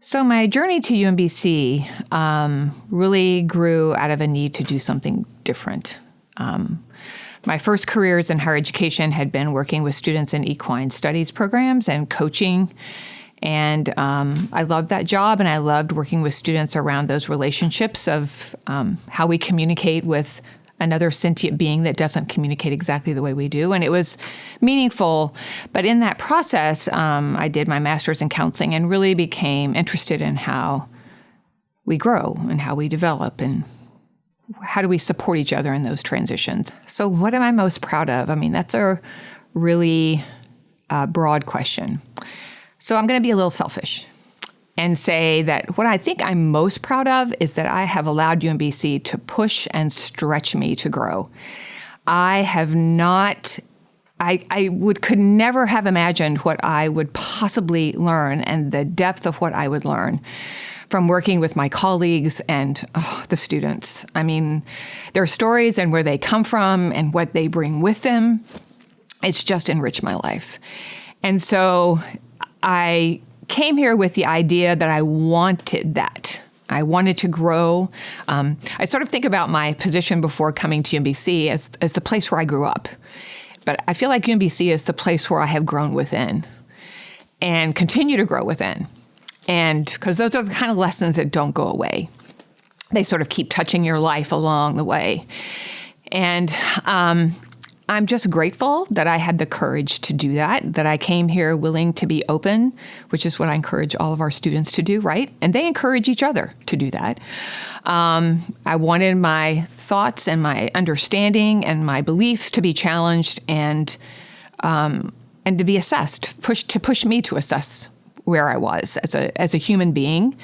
So my journey to UMBC really grew out of a need to do something different. My first careers in higher education had been working with students in equine studies programs and coaching. And I loved that job, and I loved working with students around those relationships of how we communicate with another sentient being that doesn't communicate exactly the way we do. And it was meaningful. But in that process, I did my master's in counseling and really became interested in how we grow and how we develop and how do we support each other in those transitions. So what am I most proud of? I mean, that's a really broad question. So I'm going to be a little selfish and say that what I think I'm most proud of is that I have allowed UMBC to push and stretch me to grow. I could never have imagined what I would possibly learn and the depth of what I would learn from working with my colleagues and the students. I mean, their stories and where they come from and what they bring with them, it's just enriched my life. And so I came here with the idea that I wanted that. I wanted to grow. I sort of think about my position before coming to UMBC as the place where I grew up. But I feel like UMBC is the place where I have grown within and continue to grow within. And because those are the kind of lessons that don't go away. They sort of keep touching your life along the way. And I'm just grateful that I had the courage to do that I came here willing to be open, which is what I encourage all of our students to do, right? And they encourage each other to do that. I wanted my thoughts and my understanding and my beliefs to be challenged and to be assessed, to push me to assess where I was as a human being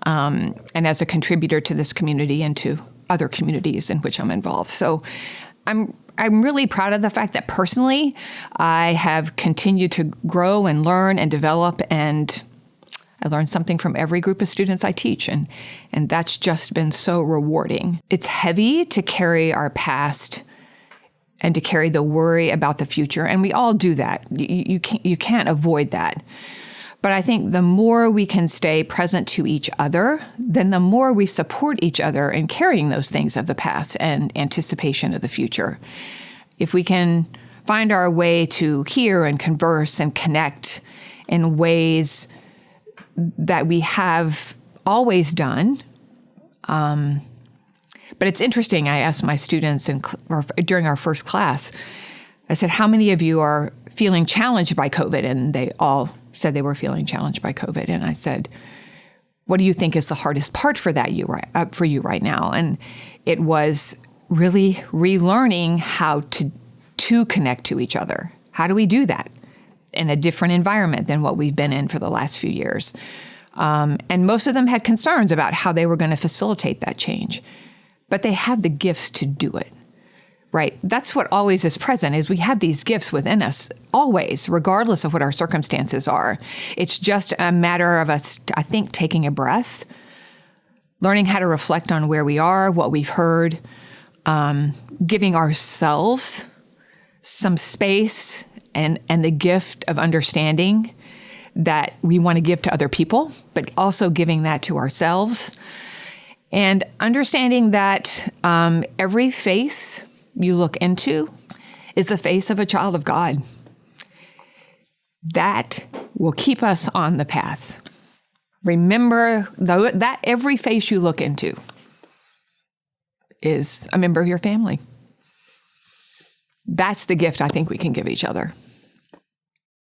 and as a contributor to this community and to other communities in which I'm involved. So I'm really proud of the fact that personally, I have continued to grow and learn and develop, and I learn something from every group of students I teach, and that's just been so rewarding. It's heavy to carry our past and to carry the worry about the future, and we all do that. You can't avoid that. But I think the more we can stay present to each other, then the more we support each other in carrying those things of the past and anticipation of the future. If we can find our way to hear and converse and connect in ways that we have always done. But it's interesting, I asked my students during our first class, I said, how many of you are feeling challenged by COVID? And they all said they were feeling challenged by COVID. And I said, what do you think is the hardest part for you right now? And it was really relearning how to connect to each other. How do we do that in a different environment than what we've been in for the last few years? And most of them had concerns about how they were going to facilitate that change. But they have the gifts to do it. Right. That's what always is present, is we have these gifts within us always, regardless of what our circumstances are. It's just a matter of us, I think, taking a breath, learning how to reflect on where we are, what we've heard, giving ourselves some space and the gift of understanding that we want to give to other people, but also giving that to ourselves. And understanding that every face you look into is the face of a child of God. That will keep us on the path. Remember that every face you look into is a member of your family. That's the gift I think we can give each other.